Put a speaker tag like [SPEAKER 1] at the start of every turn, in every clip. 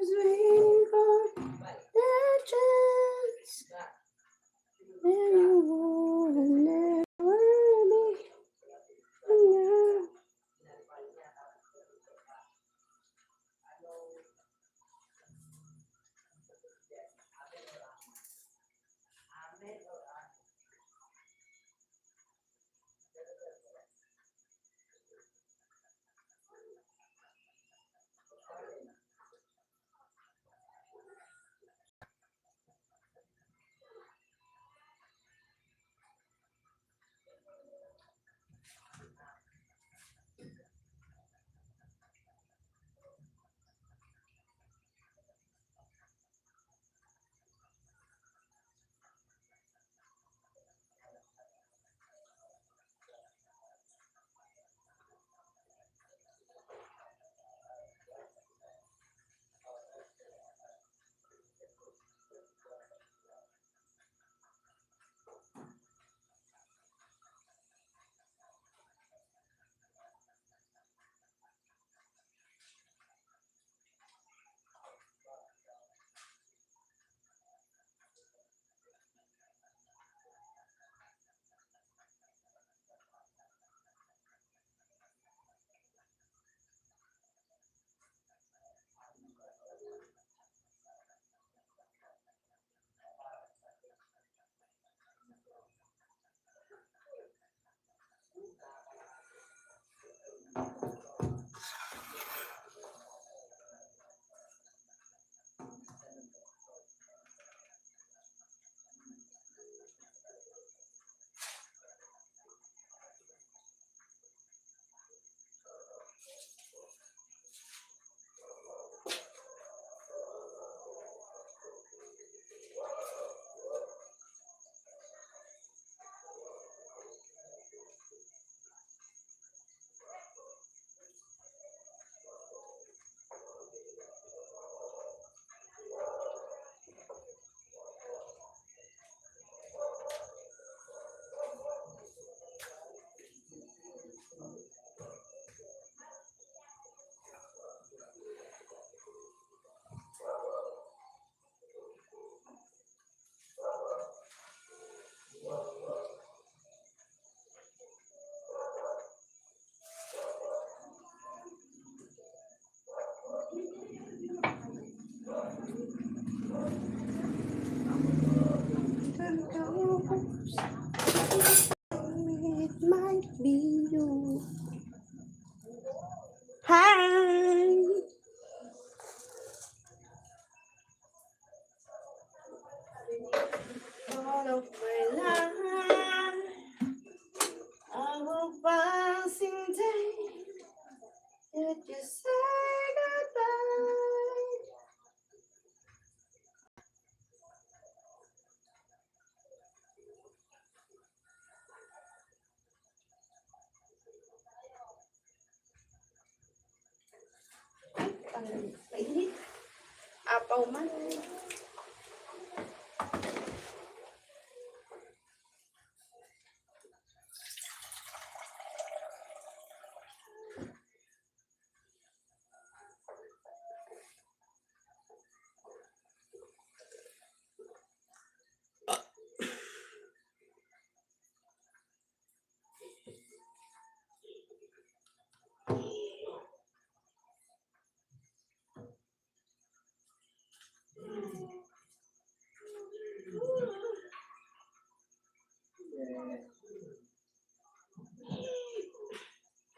[SPEAKER 1] waiting for that chance. And you will never be enough. It might be you. Hi. All of my life, I will passing day. Did you say goodbye? Mainit. Apaw man.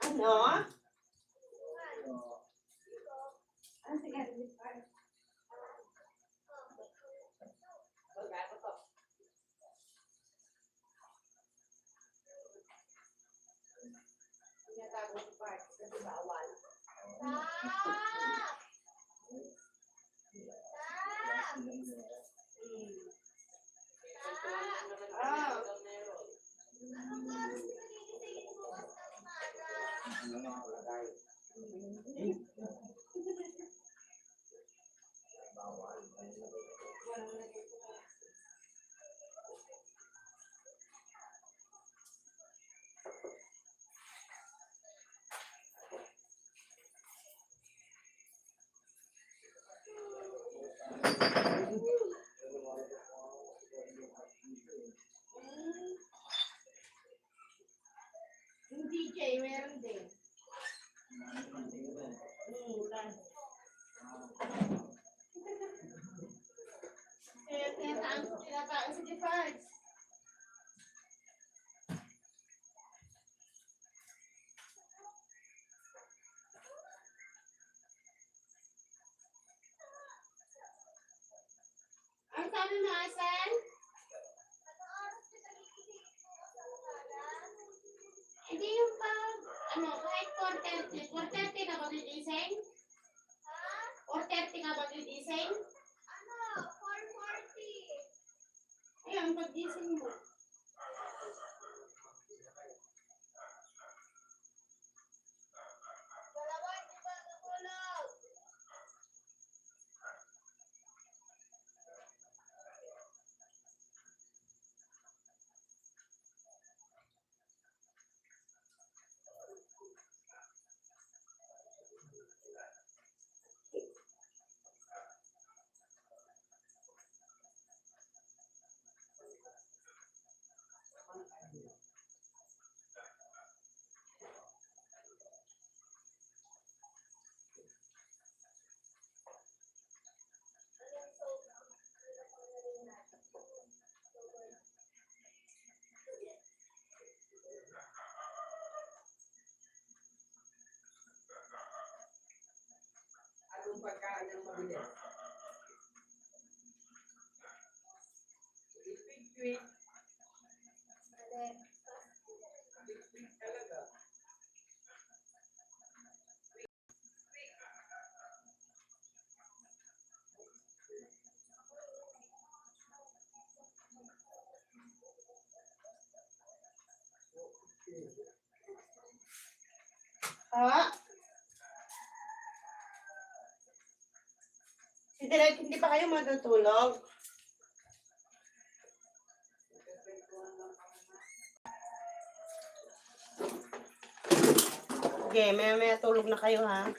[SPEAKER 1] Ano? meron din. Kaya tinataan si Defarge. Ang sabi mo, Asan? Hindi yung pag, kahit 4:30. 4:30 ka magigising? Ha? 4:30 ka magigising? 4:40. Ayun, pag-gising mo.
[SPEAKER 2] Anong pagkain ng mabilis? Ipig-tweet. Ipig-tweet talaga.
[SPEAKER 1] Ha? Hindi pa kayo matutulog? Okay, may tulog na kayo ha.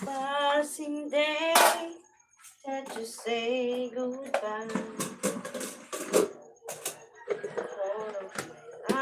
[SPEAKER 1] Passing day that you say goodbye. All of my life.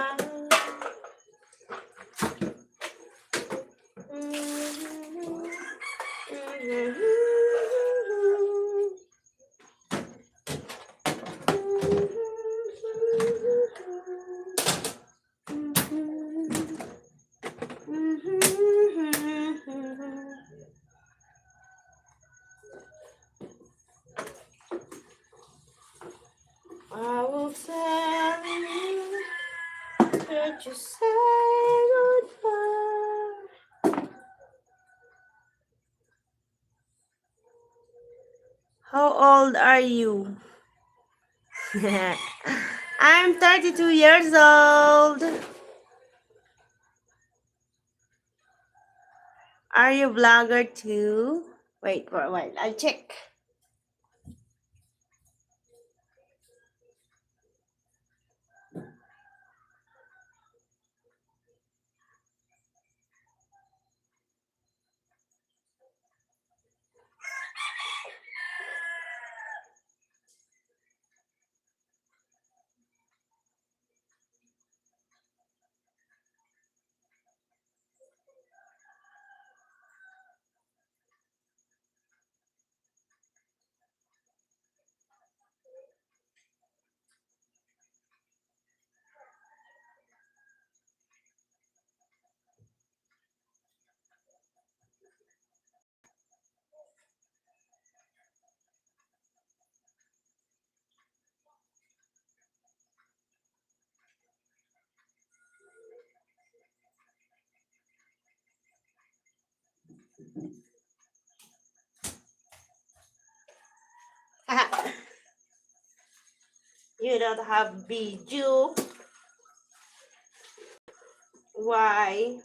[SPEAKER 1] I will tell you that you say goodbye. How old are you? I'm 32 years old. Are you vlogger too? Wait for a while. I'll check. You don't have video. Why?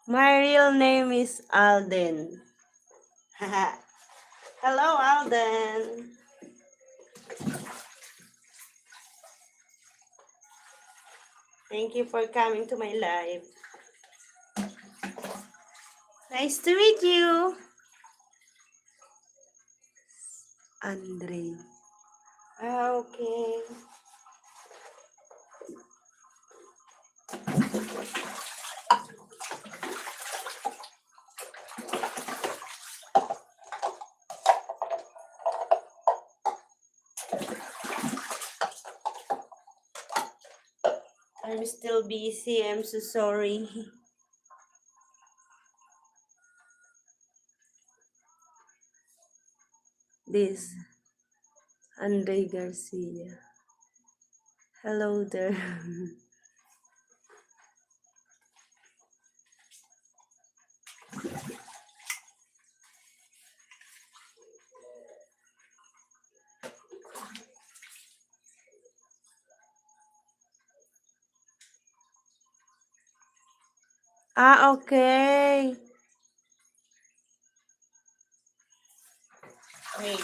[SPEAKER 1] My real name is Alden. Hello, Alden. Thank you for coming to my live. Nice to meet you. Andre. Okay. I'm still busy. I'm so sorry. This Andre Garcia. Hello there. Okay. Wait.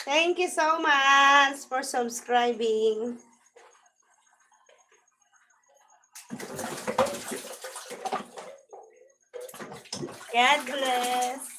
[SPEAKER 1] Thank you so much for subscribing. God bless.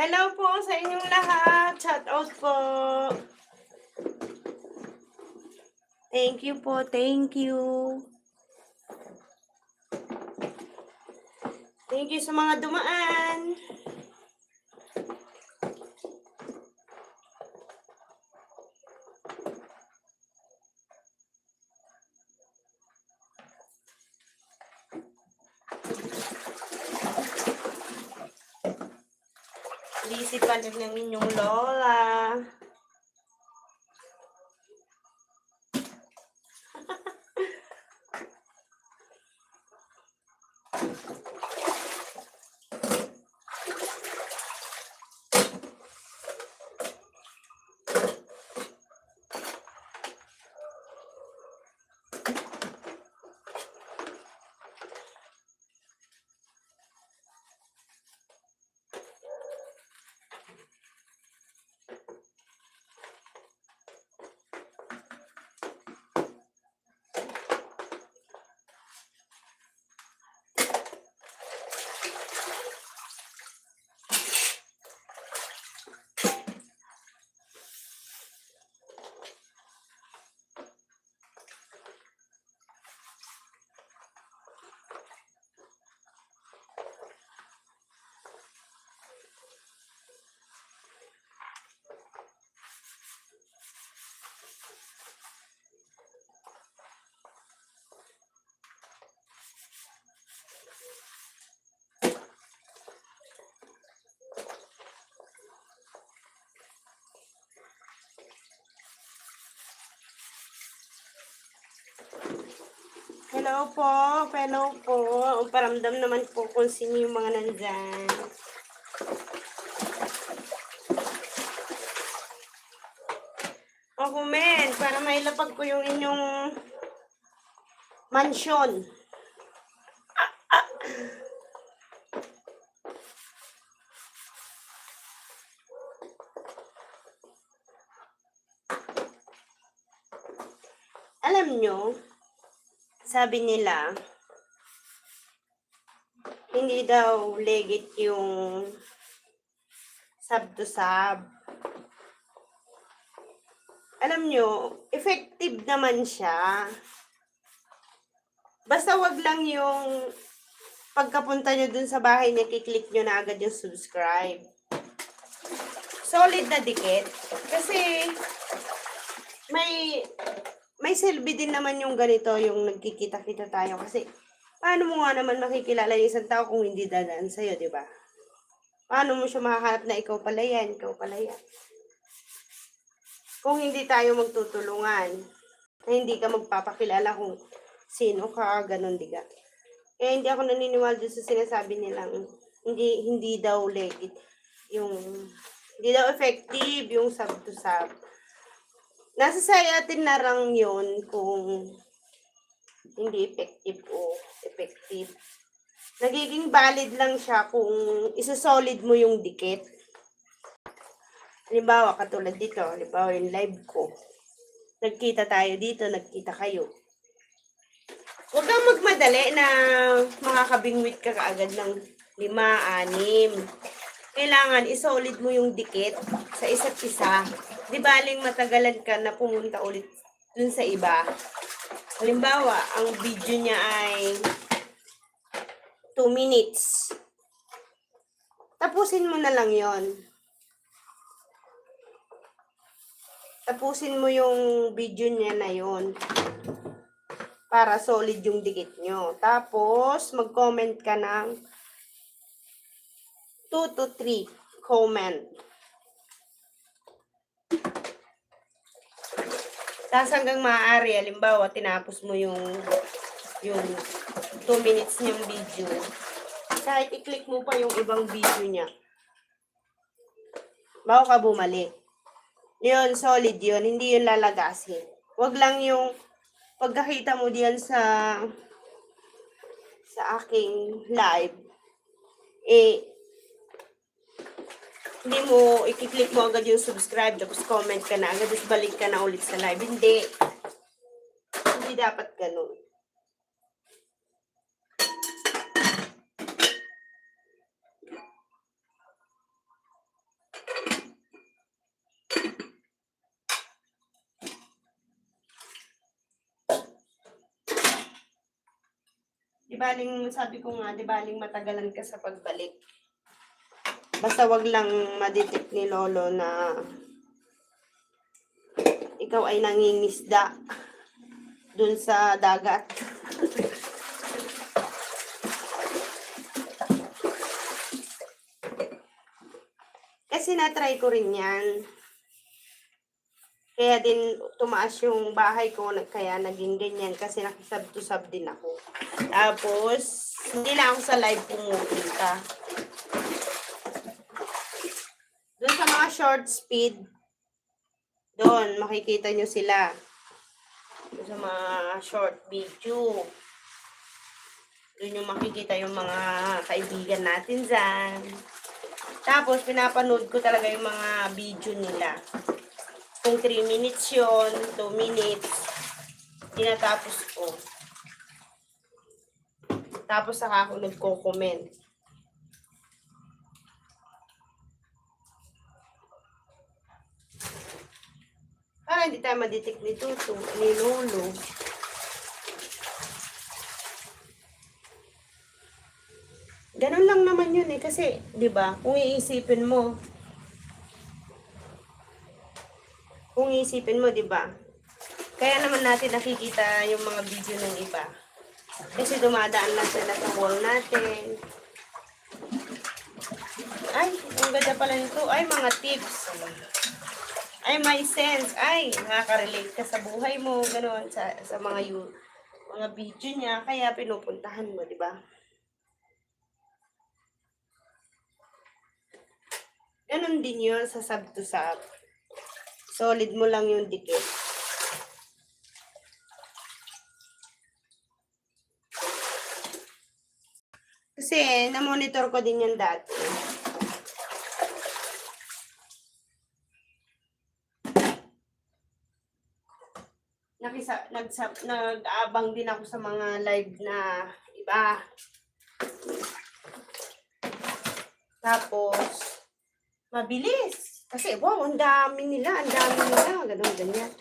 [SPEAKER 3] Hello po sa inyong lahat. Shout out po. Thank you po. Thank you. Thank you sa mga dumaan. Busy pa rin ng inyong lola. Hello po. Hello po. Paramdam naman po kung sino yung mga nandyan. O comment para mailapag ko yung inyong mansyon. Alam nyo, sabi nila, hindi daw legit yung sub to sub. Alam nyo, effective naman siya. Basta wag lang yung pagkapunta nyo dun sa bahay niya, kiklik nyo na agad yung subscribe. Solid na dikit. Kasi may silbi din naman yung ganito, yung nagkikita-kita tayo. Kasi paano mo nga naman makikilala yung isang tao kung hindi dadaan sa'yo, di ba? Paano mo siya makahanap na ikaw pala yan, ikaw pala yan? Kung hindi tayo magtutulungan, na hindi ka magpapakilala kung sino ka, ganun diga. Kaya hindi ako naniniwala dun sa sinasabi nilang hindi daw legit yung hindi daw effective yung sub to sub. Nasa sa atin na lang yun kung hindi effective o effective. Nagiging valid lang siya kung isa-solid mo yung dikit. Halimbawa, katulad dito, halimbawa yung live ko. Nagkita tayo dito, nagkita kayo. Huwag kang magmadali na makakabingwit ka kaagad ng 5, 6. Kailangan isolid mo yung dikit sa isa't isa. Di baling matagalan ka na pumunta ulit dun sa iba. Halimbawa, ang video niya ay 2 minutes. Tapusin mo na lang yon. Tapusin mo yung video niya na yon. Para solid yung dikit nyo. Tapos, mag-comment ka ng 2 to 3 comment. Tapos hanggang maaari, halimbawa, tinapos mo yung 2 minutes niyang video. Kahit i-click mo pa yung ibang video niya. Bago ka bumalik. Yun, solid yun. Hindi yun lalagasin. Wag lang yung pagkakita mo diyan sa aking live, hindi mo, i-click mo agad yung subscribe, tapos comment ka na agad, tapos balik ka na ulit sa live. Hindi. Hindi dapat ganun. Di baling, sabi ko nga, di baling matagalan ka sa pagbalik. Basta wag lang madetect ni Lolo na ikaw ay nangingisda dun sa dagat. Kasi na-try ko rin yan. Kaya din tumaas yung bahay ko, kaya naging ganyan kasi nakisab to sub din ako. Tapos, hindi lang ako sa live pumupunta. Doon sa mga short speed, doon makikita nyo sila. Doon sa mga short video. Doon yung makikita yung mga kaibigan natin dyan. Tapos, pinapanood ko talaga yung mga video nila. Kung 3 minutes yun, 2 minutes, tinatapos ko. Tapos saka ako nagko-comment. Para hindi tayo madetect ni Tutu, ni Lolo. Ganun lang naman yun eh. Kasi, di ba, kung iisipin mo, di ba? Kaya naman natin nakikita yung mga video ng iba. Kasi dumadaan lang sila sa wall natin. Ay, ang ganda pala nito. Ay, mga tips. Ay, may sense. Ay, nakaka-relate ka sa buhay mo. Ganon, sa mga video niya. Kaya pinupuntahan mo, di ba? Ganon din yun sa sub to sub. Solid mo lang yung dikit. Kasi, na-monitor ko din yan dati. Nag-aabang din ako sa mga live na iba. Tapos, mabilis. Kasi, wow, ang dami nila. Ganun, ganyan.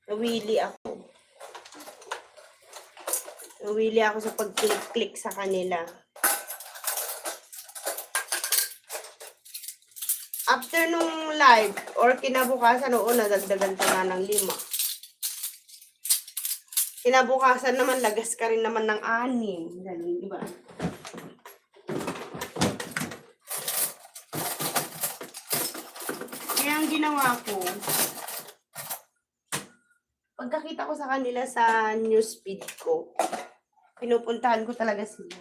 [SPEAKER 3] Nawili ako sa pag-click sa kanila. After nung live, or kinabukasan, nadagdagan pa nga ng 5. Kinabukasan naman, lagas ka rin naman ng 6. Ganun, di ba? Kaya ang ginawa ko, pagkakita ko sa kanila sa newsfeed ko, pinupuntahan ko talaga sila.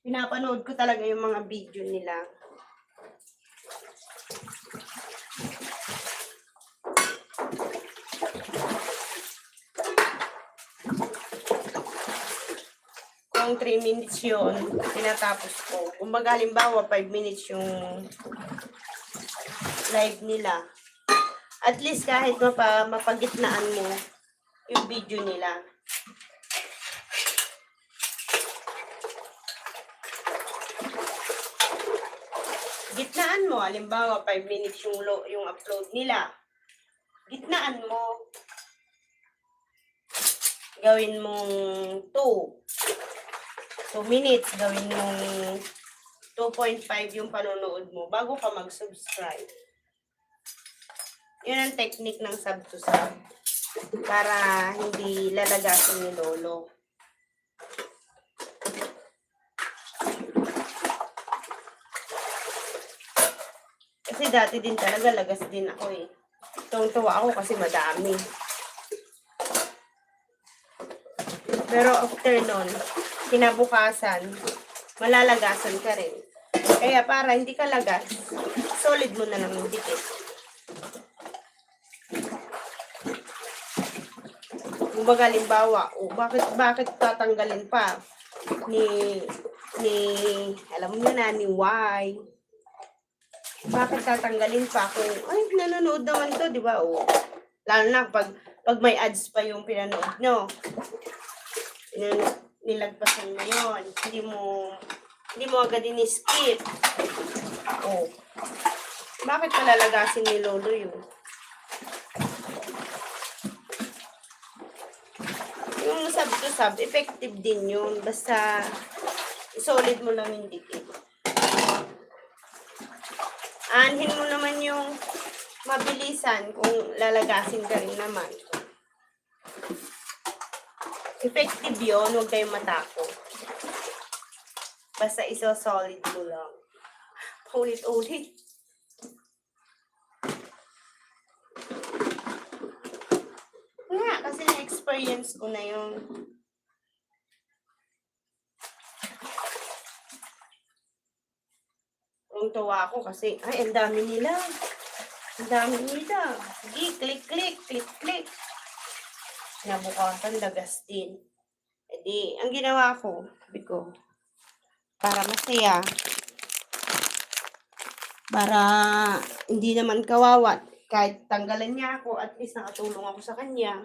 [SPEAKER 3] Pinapanood ko talaga yung mga video nila. Kung 3 minutes yun, tinatapos ko. Kung halimbawa 5 minutes yung live nila, at least kahit mapagitnaan mo yung video nila. Gitnaan mo, halimbawa 5 minutes yung upload nila. Gitnaan mo. Gawin mong 2 minutes, gawin mong 2.5 yung panonood mo bago ka mag-subscribe. Yun ang technique ng sub to sub. Para hindi lalagasin ni Lolo. Kasi dati din talaga lagas din ako eh. Tuwang-tuwa ako kasi madami. Pero after nun, kinabukasan, malalagasan ka rin. Kaya para hindi ka lagas, solid mo na lang yung dikit. Kumbaga, halimbawa, bakit tatanggalin pa ni alam mo na, ni Y. Bakit tatanggalin pa kung, ay, nanonood naman to, di ba? O, lalo na pag may ads pa yung pinanood nyo. nilagpasan mo yon. Hindi mo agad in-skip. Oh. Bakit palalagasin ni Lolo yun? Yung sub to sub, effective din yun. Basta solid mo lang yung dikit. Anhin mo naman yung mabilisan kung lalagasin ka rin naman. Effective yun, huwag kayong matako. Basta iso-solid mo lang. Ulit-ulit. Nga, kasi na-experience ko na yung tuwa ako kasi, ay, ang dami nila. Ang dami nila. Sige, click, click, click, click. Nabukasan, lagas din. E di, ang ginawa ko, sabi ko, para masaya, para hindi naman kawawa, kahit tanggalan niya ako, at least nakatulong ako sa kanya.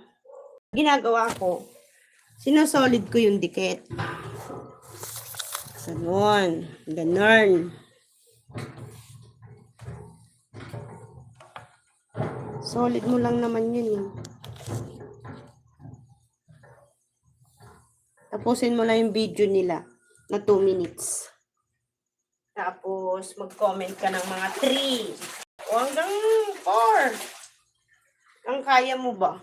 [SPEAKER 3] Ginagawa ko, sinosolid ko yung dikit. Ganon. Ganon. Solid mo lang naman yun eh. Tapusin mo lang yung video nila na 2 minutes. Tapos, mag-comment ka ng mga 3 o hanggang 4. Ang kaya mo ba?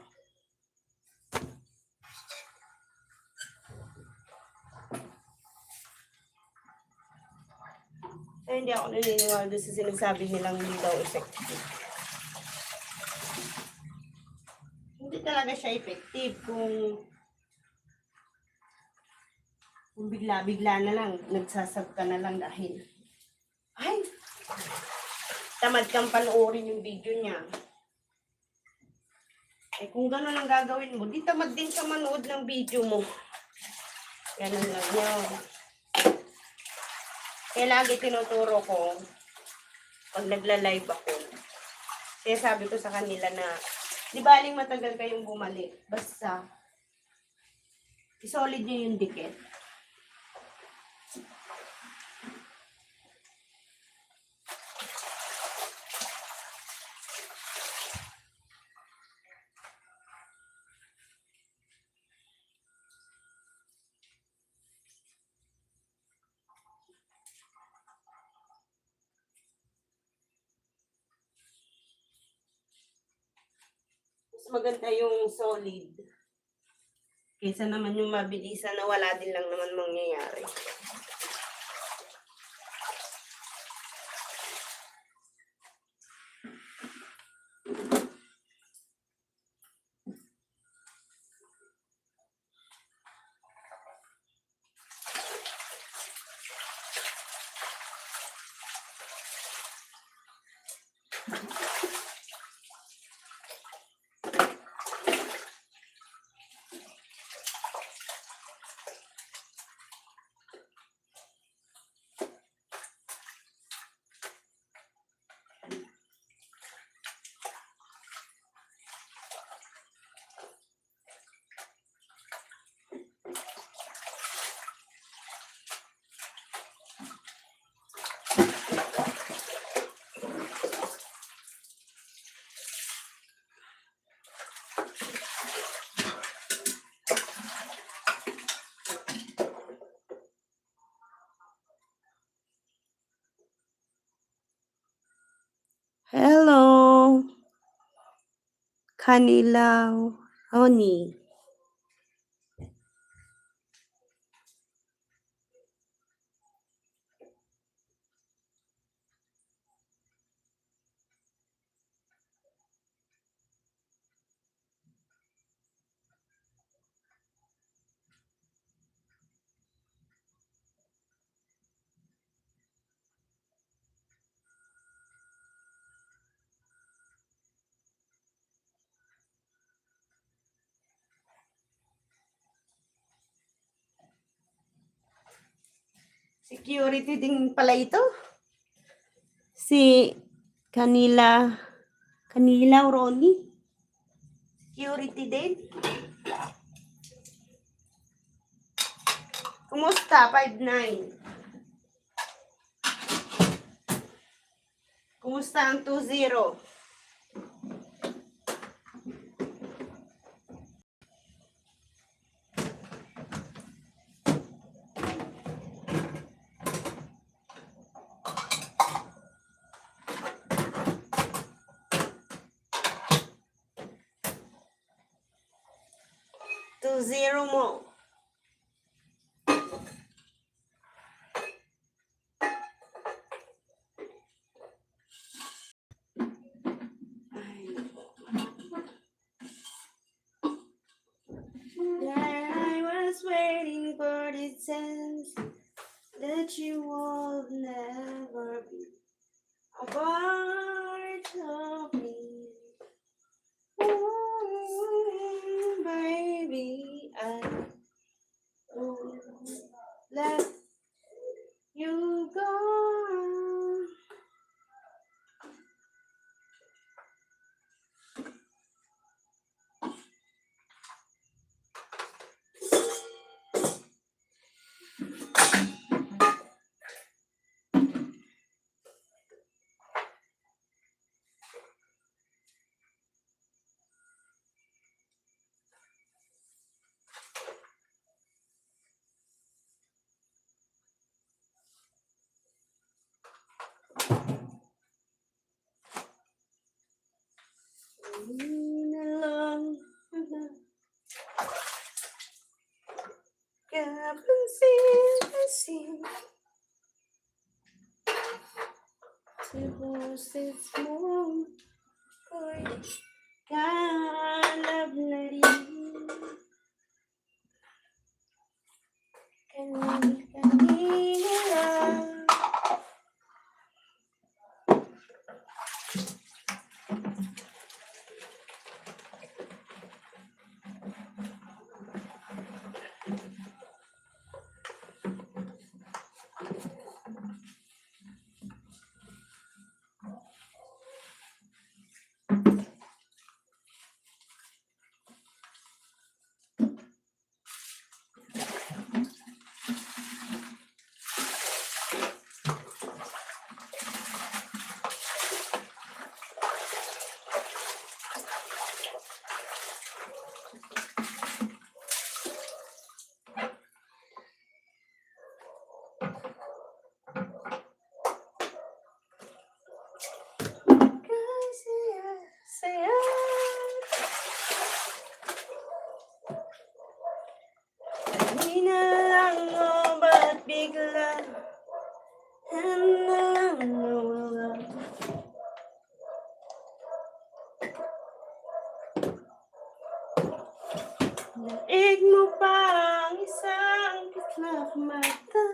[SPEAKER 3] Kaya hindi ako naniniwala doon sa sinasabi nilang hindi daw effective. Hindi talaga siya effective kung bigla-bigla na lang, nagsasab ka na lang dahil, ay, tamad kang panoorin yung video niya. Eh, kung gano'n ang gagawin mo, di tamad din ka manood ng video mo. Ganun lang yun. Kaya lagi tinuturo ko, pag nagla-live ako, kaya sabi ko sa kanila na, di baling matagal kayong bumalik, basta, isolid nyo yung dikit. Mas maganda yung solid. Kaysa naman yung mabilisan na wala din lang naman mangyayari. Hello, Kanilaw, Honey. Security din pala ito. Si Kanilaw Ronnie. Security din. Kumusta? 5'9". Kumusta ang 2-0? Zero mo. I was waiting for the chance that you will never be a part of me. Oh, baby, I won't let you go. Kapansin-pansin sa boses mo ko'y kalab na rin. Kanina lang saya. Kanina lang o ba't bigla na lang nawala? Daig mo pa ang isang kislap mata.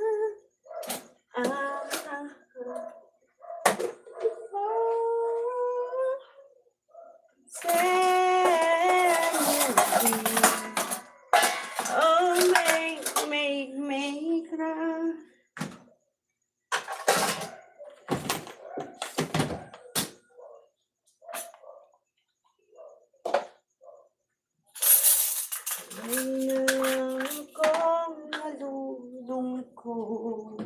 [SPEAKER 3] Oh, make love. Ay na akong nalulungkot.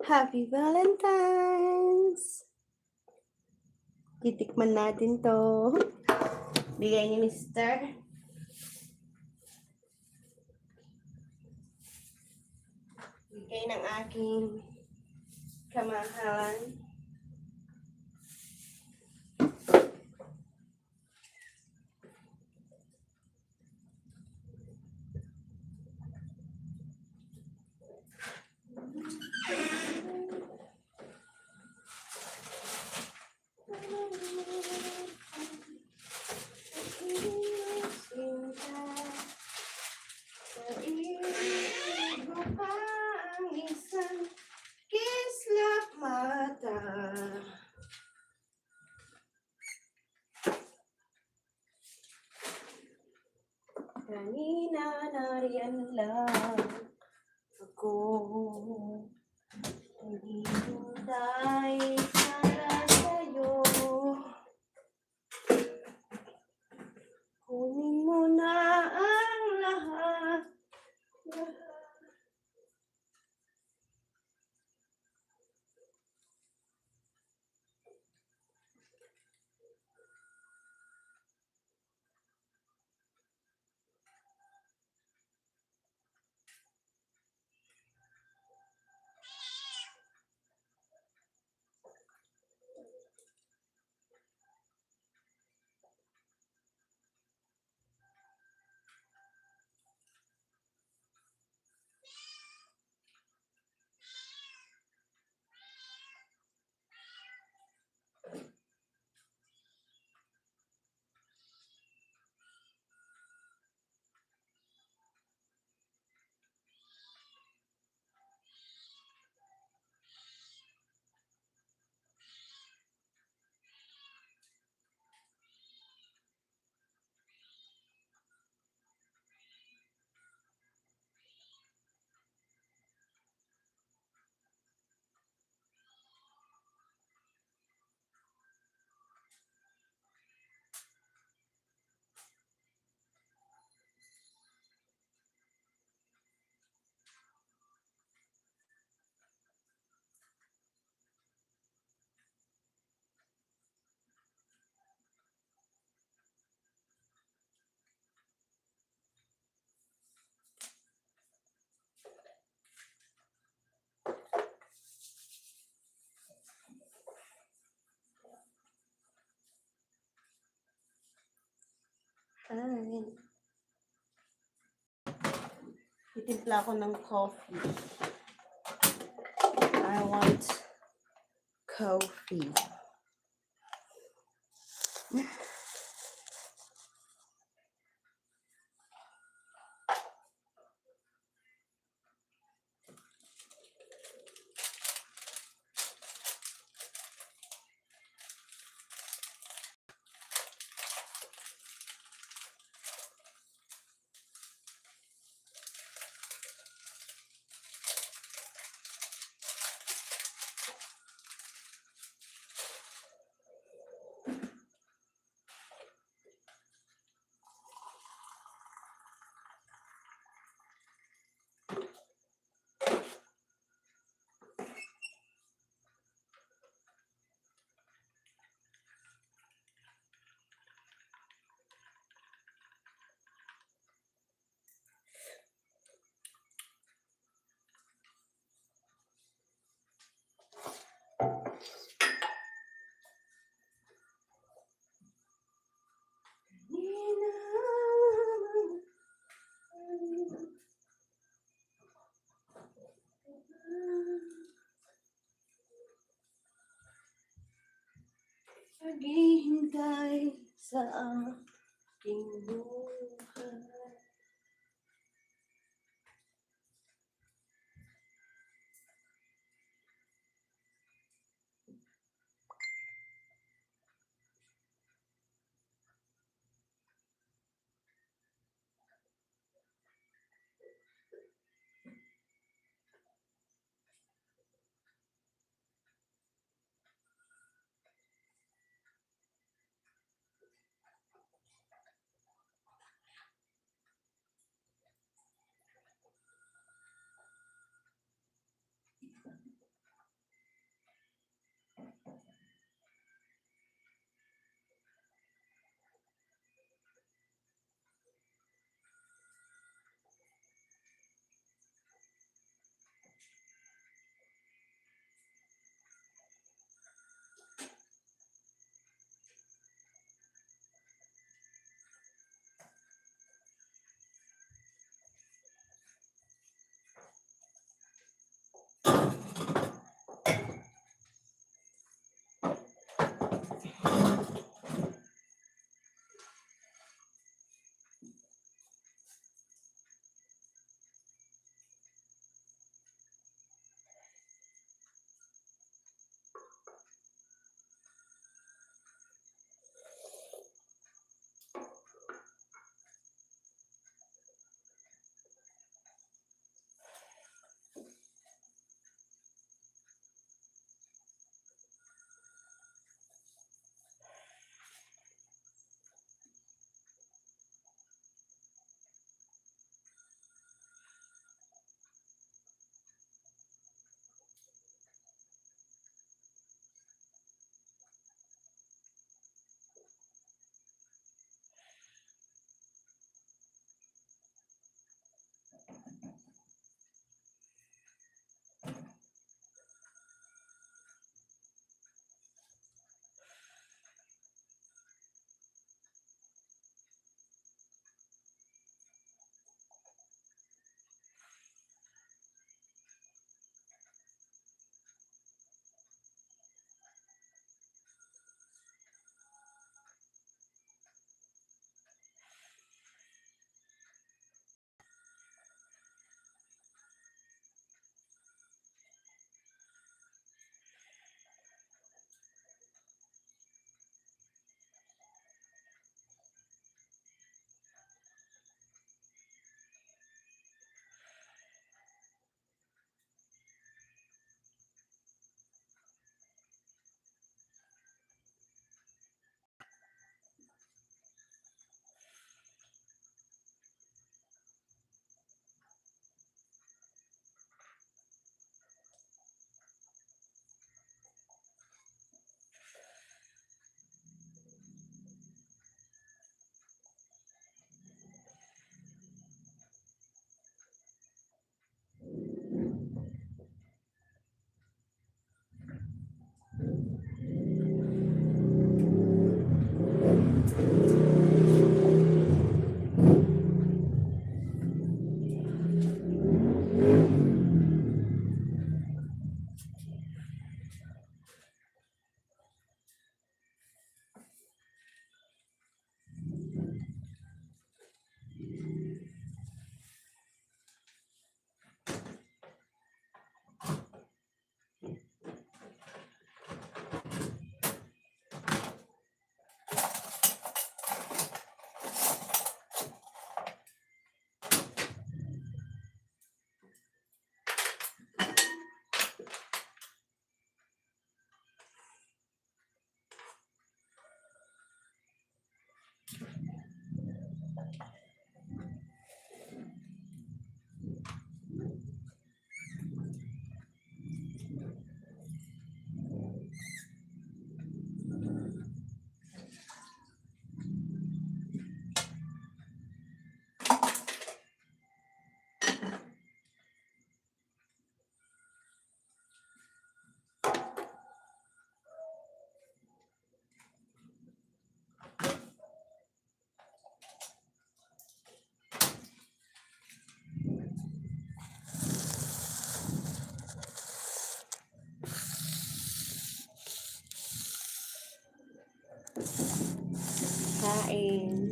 [SPEAKER 3] Happy Valentine's! Titikman natin to. Bigay ni Mister. Bigay ng aking kamahalan. Kislap mata. Kanina nariyan lang ako. Naghihintay para sa'yo. Kunin mo na ang lahat. Magtitimpla ako ng coffee. I want coffee. Naghihintay sa aking buhay. kumain.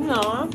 [SPEAKER 1] No?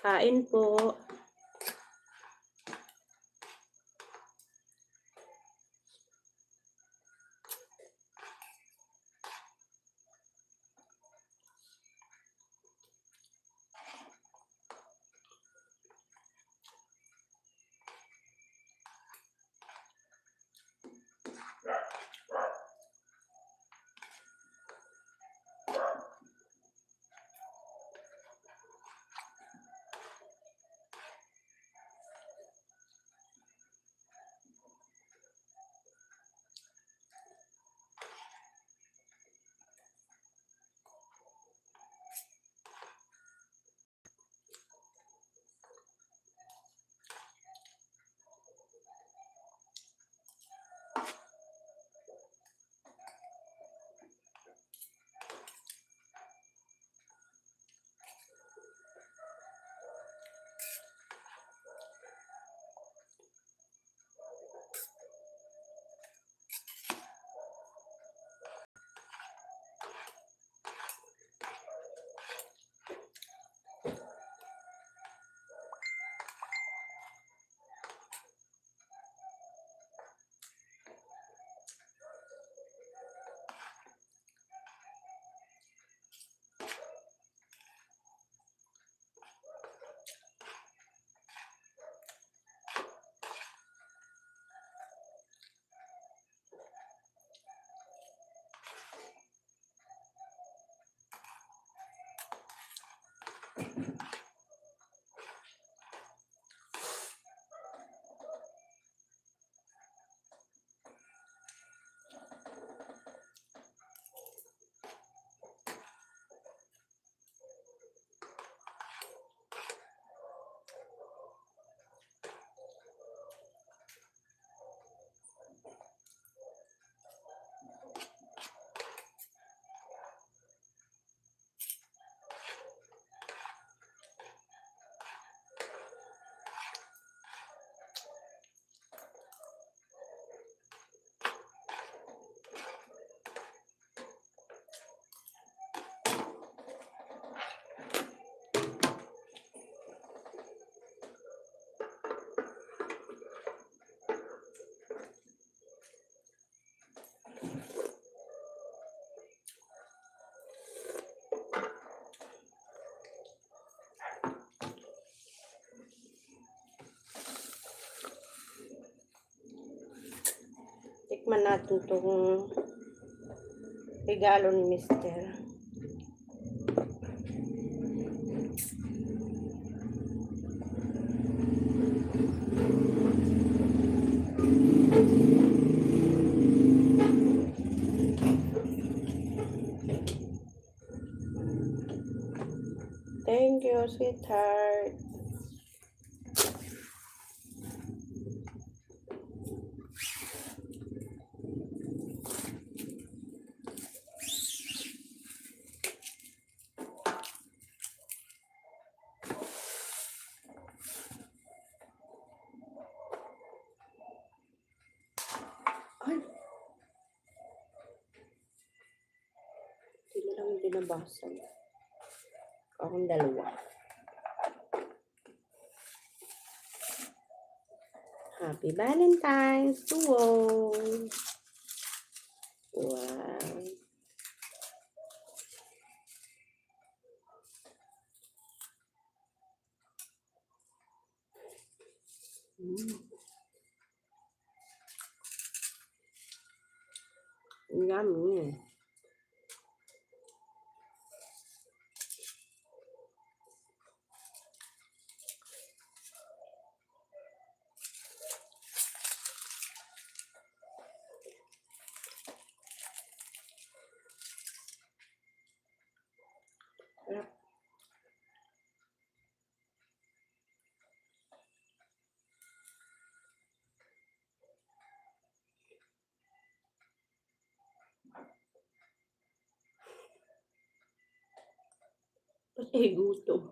[SPEAKER 1] Kain po.
[SPEAKER 3] Tikman natin itong regalo ni Mister. Thank you, sweetheart. Ay! Hindi na lang binabasag. Akong dalawa. Happy Valentine's to all! Wow! Yummy! Pati gutom.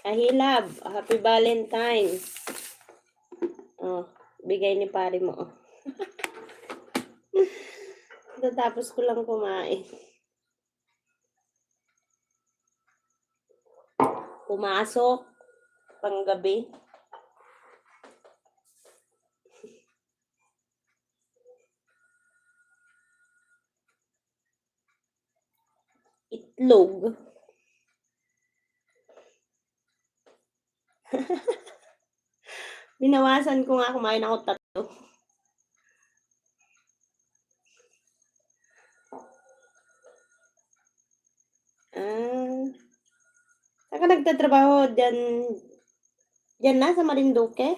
[SPEAKER 3] Kahilab, happy Valentine's. Oh, bigay ni pare mo. Oh. Tatapos ko lang kumain. Pumasok, panggabi. Itlog. Binawasan ko nga, kumain ako 3. Saan ka nagtatrabaho? Diyan na sa Marinduque?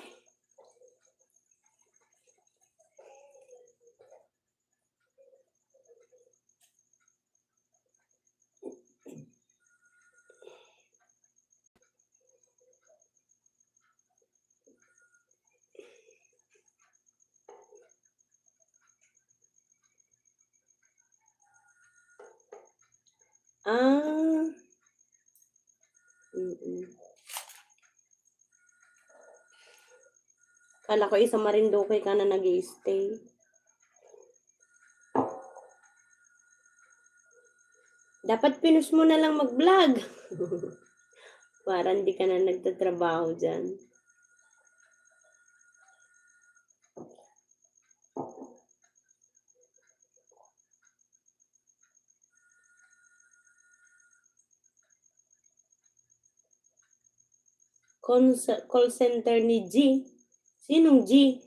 [SPEAKER 3] Ah. Kala ko isa Marinduque ka na nag-i-stay. Dapat pinus mo na lang mag-vlog. Para hindi ka na nagtatrabaho dyan. Call center ni G. Sinong G?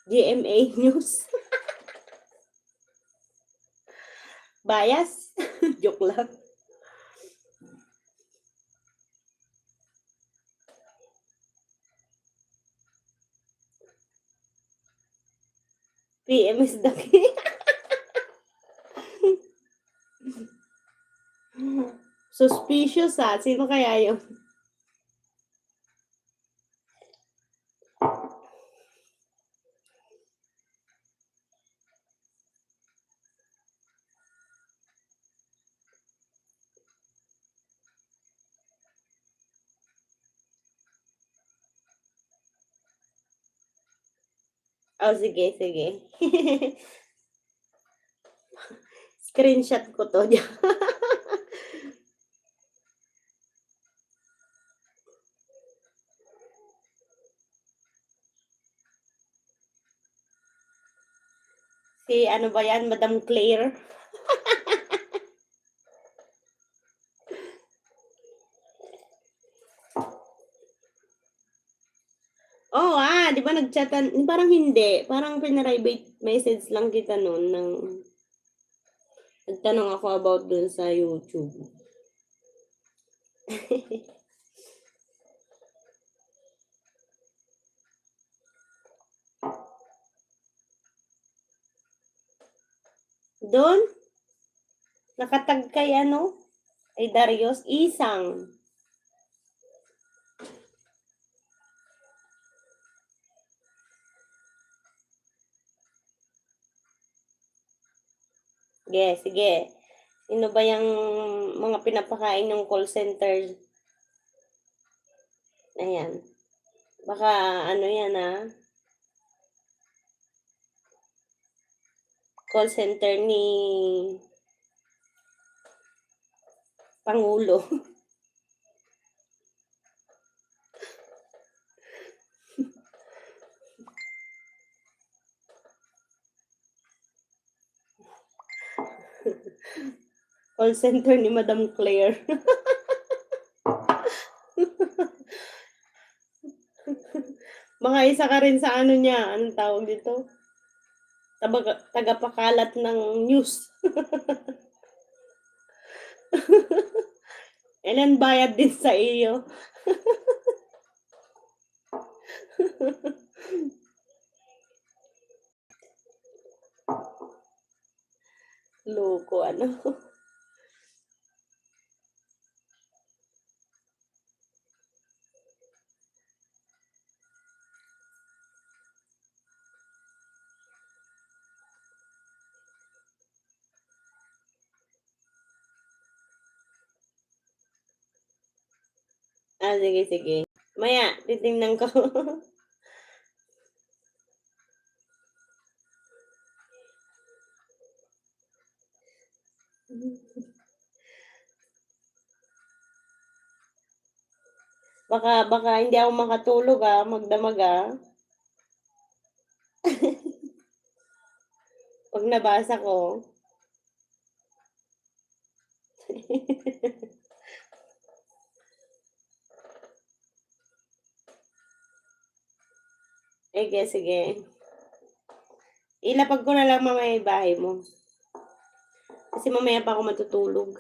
[SPEAKER 3] GMA News. Bias? Joke lang. PMS Daki. Suspicious Sino kaya yun? Oh, sige. Screenshot ko to. Si ano ba yan? Madam Claire? Oh, di ba nagchatan? Parang hindi. Parang pinaribate message lang kita noon ng nagtanong ako about dun sa YouTube. Doon, nakatag kay kay Darius Isang. Sige. Sino ba yung mga pinapakain ng call center? Ayan. Baka yan call center ni Pangulo. Call center ni Madam Claire. Mga isa ka rin sa niya. Anong tawag dito? Tagapakalat ng news. Ilan bayad din sa iyo. Loko, Sige, sige. Maya, titingnan ko. Baka hindi ako makatulog magdamag Pag nabasa ko. Sige, sige. Ilapag ko na lang mamaya yung bahay mo. Kasi mamaya pa ako matutulog.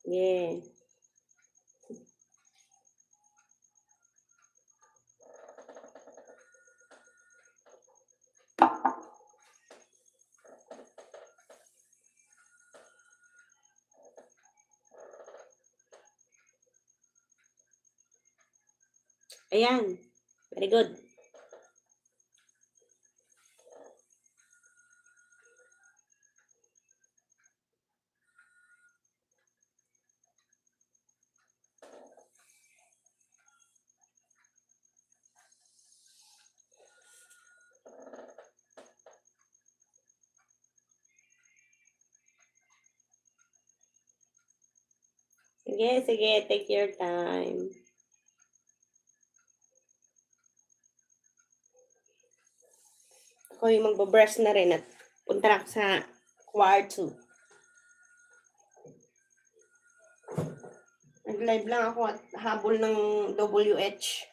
[SPEAKER 3] Yeah. Ayan. Very good. Sige, sige. Take your time. Ako yung magbabrush na rin at punta na ako sa kwarto. Nag-live lang ako at habol ng WH.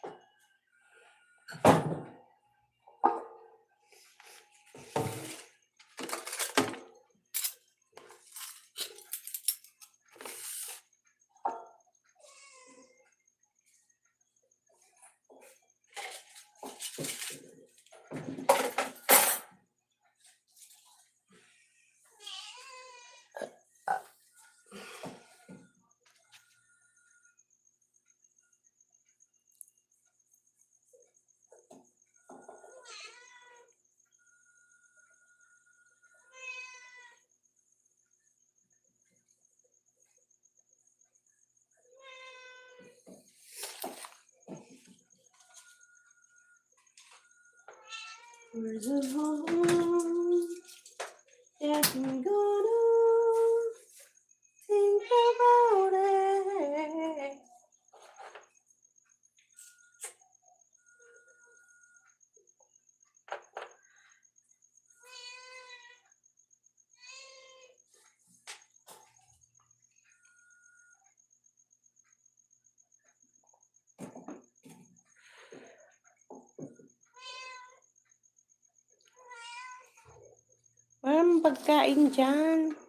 [SPEAKER 3] Where's the home that I'm gonna think about it? Walang pagkain dyan.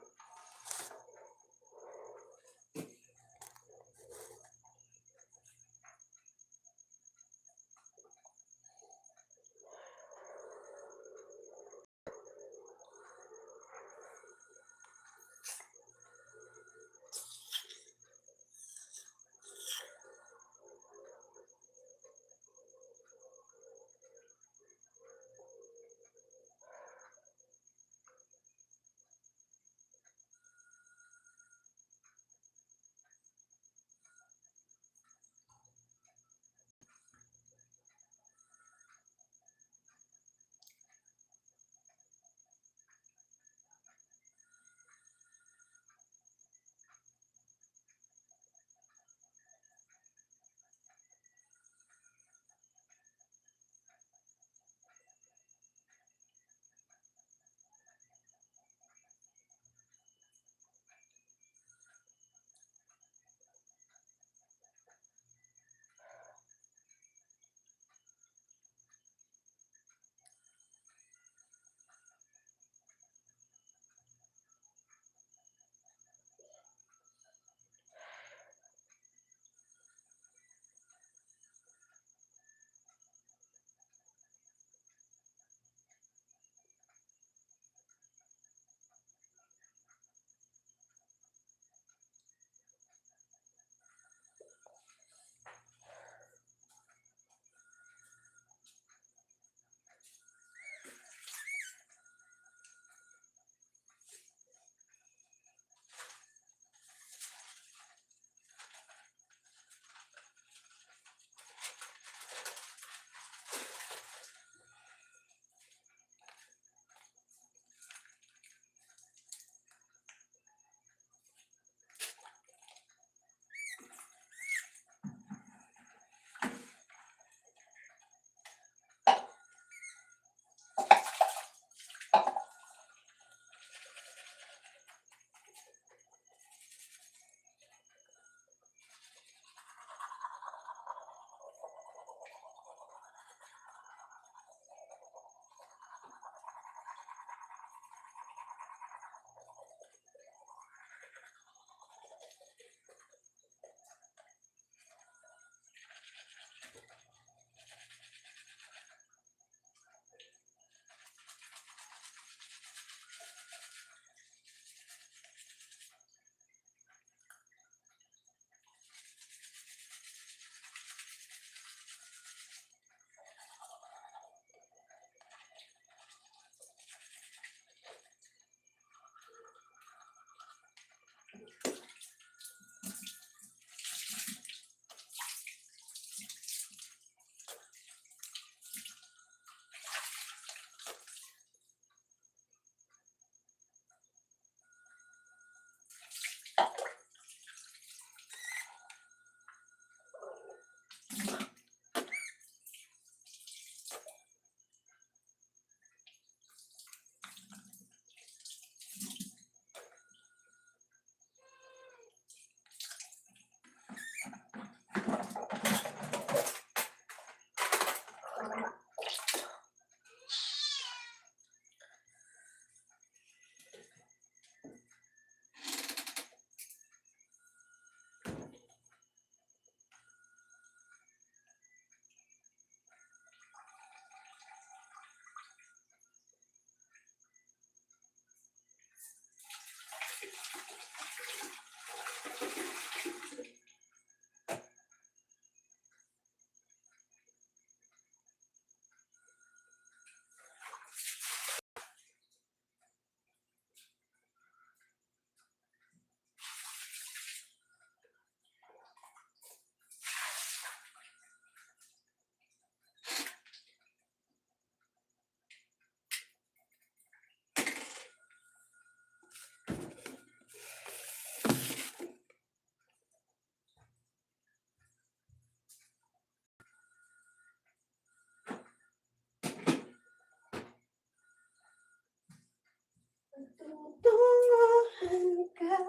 [SPEAKER 3] Tutunguhan ka,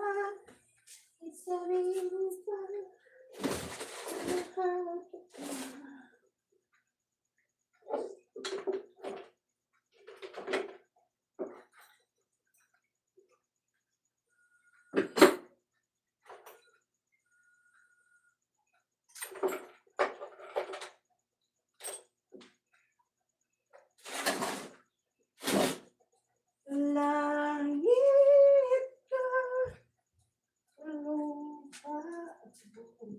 [SPEAKER 3] isabihin pa, mahal kita. Langit ka, lupa at buwan.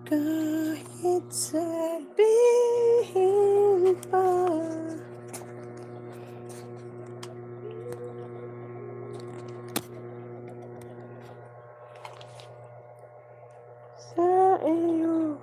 [SPEAKER 3] Kahit sabihin pa sa iyo,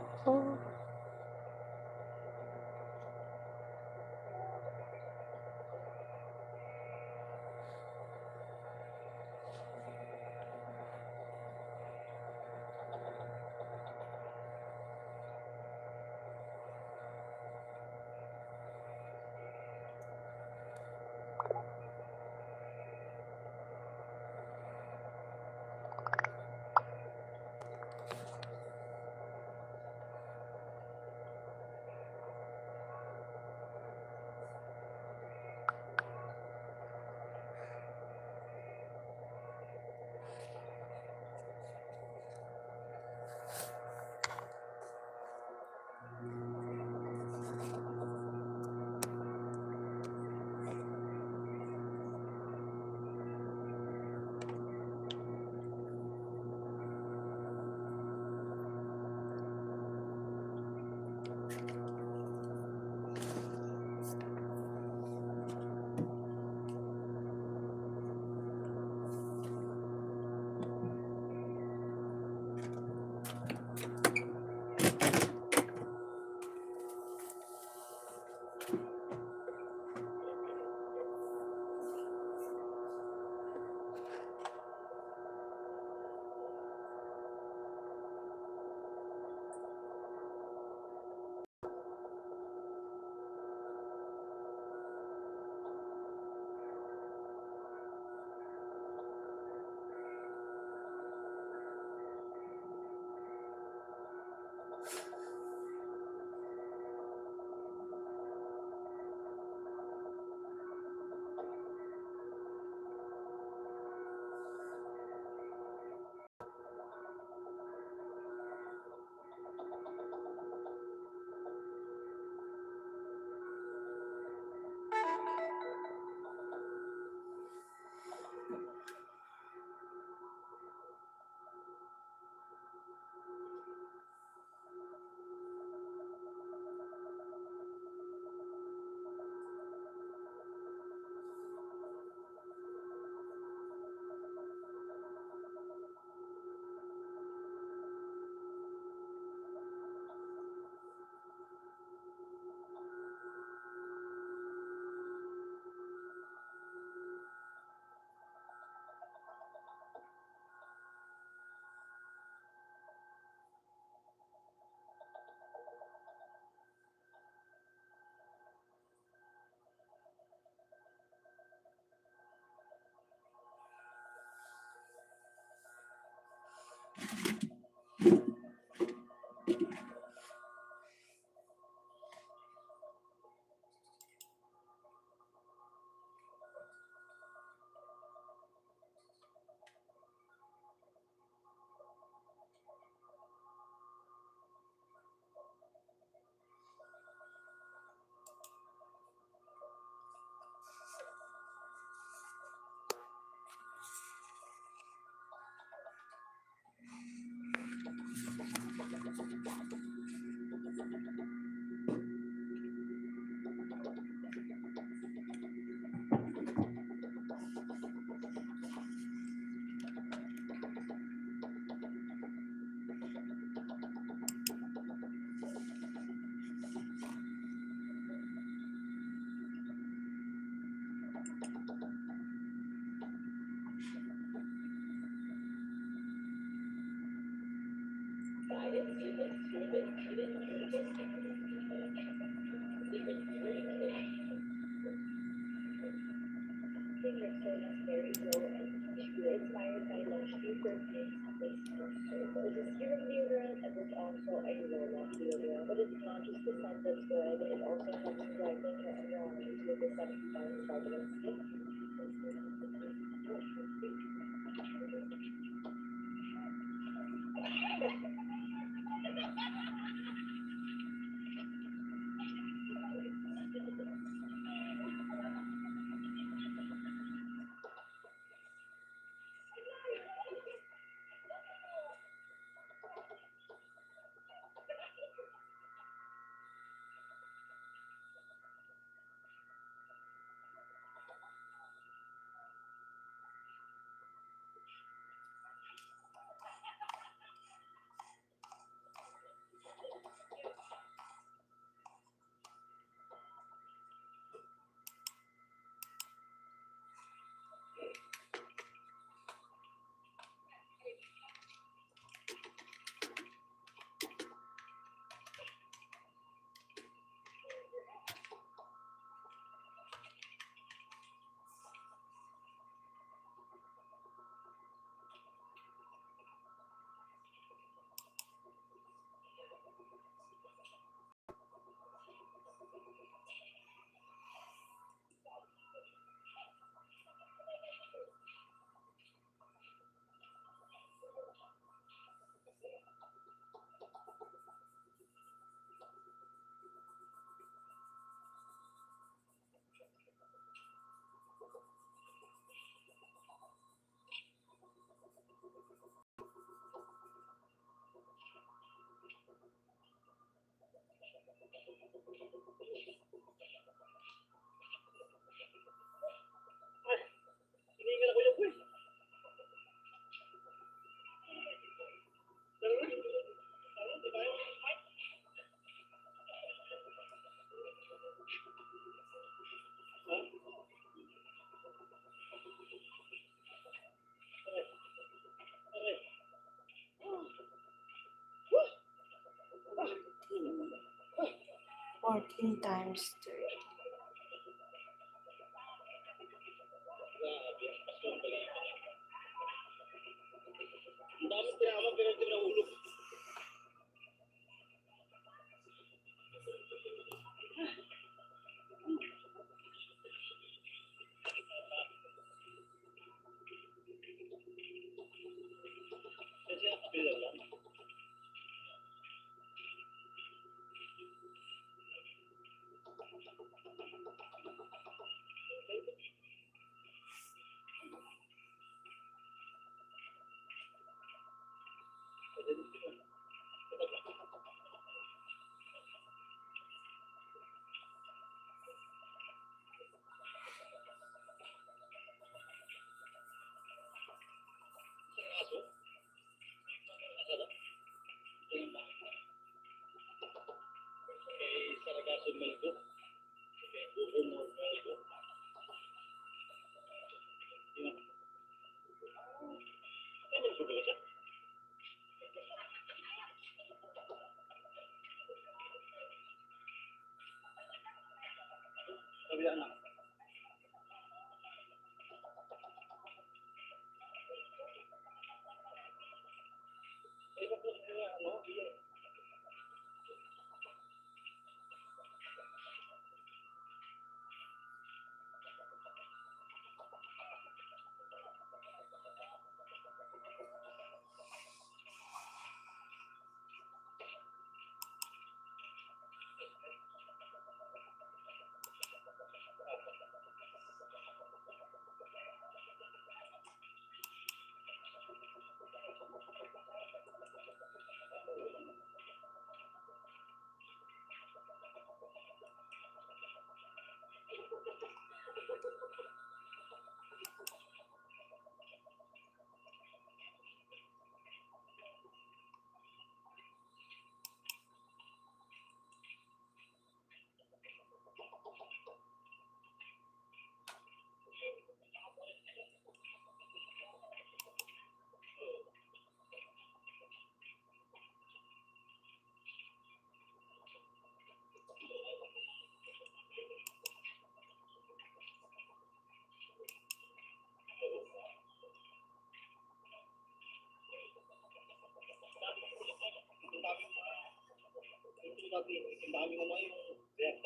[SPEAKER 3] 14 times 3.
[SPEAKER 4] Ang dami tinama pero hindi na hulog. Kasi ang kapila lang. Saragason Malgo. Buko mo Malgo. Ano yung subukan siya? Kabila na. Eh, bakit ano? Iya. lagi. Ang dami mo yung react.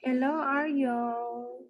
[SPEAKER 1] Hello, Aryo.